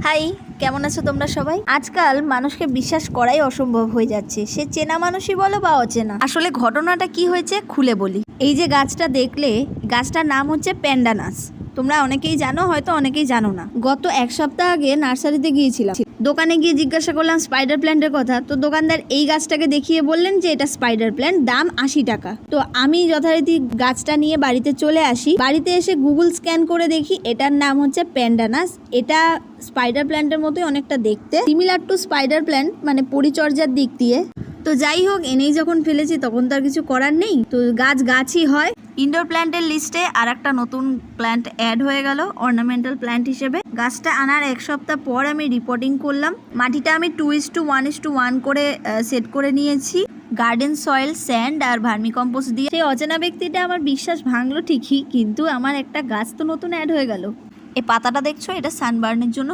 High, কেমন আছো তোমরা সবাই? আজকাল মানুষকে বিশ্বাস করাই অসম্ভব হয়ে যাচ্ছে, সে চেনা মানুষই বলো বা অচেনা। আসলে ঘটনাটা কি হয়েছে খুলে বলি। এই যে গাছটা দেখলে, গাছটার নাম হচ্ছে প্যান্ডানাস। তোমরা অনেকেই জানো, হয়তো অনেকেই জানো না। গত এক সপ্তাহ আগে নার্সারিতে গিয়েছিলাম, দোকানে গিয়ে জিজ্ঞাসা করলাম স্পাইডার প্ল্যান্টের কথা। তো দোকানদার এই গাছটাকে দেখিয়ে বললেন যে এটা স্পাইডার প্ল্যান্ট, দাম 80 টাকা। তো আমি যথারীতি গাছটা নিয়ে বাড়িতে চলে আসি। বাড়িতে এসে গুগল স্ক্যান করে দেখি এটার নাম হচ্ছে প্যান্ডানাস। এটা স্পাইডার প্ল্যান্টের মতোই অনেকটা দেখতে, সিমিলার টু স্পাইডার প্ল্যান্ট, মানে পরিচর্যার দিক দিয়ে। তো যাই হোক, এনেই যখন ফেলেছি তখন তো আর কিছু করার নেই, তো গাছই হয়। ইনডোর প্ল্যান্টের লিস্টে আর একটা নতুন প্ল্যান্ট অ্যাড হয়ে গেল অর্নামেন্টাল প্ল্যান্ট হিসেবে। গাছটা আনার এক সপ্তাহ পর আমি রিপোর্টিং করলাম। মাটিটা আমি 2:1:1 করে সেট করে নিয়েছি, গার্ডেন সয়েল, স্যান্ড আর ভার্মিকম্পোস্ট দিয়ে। সেই অচেনা ব্যক্তিটা আমার বিশ্বাস ভাঙলো ঠিকই, কিন্তু আমার একটা গাছ তো নতুন অ্যাড হয়ে গেল। এই পাতাটা দেখছো, এটা সানবার্নের জন্য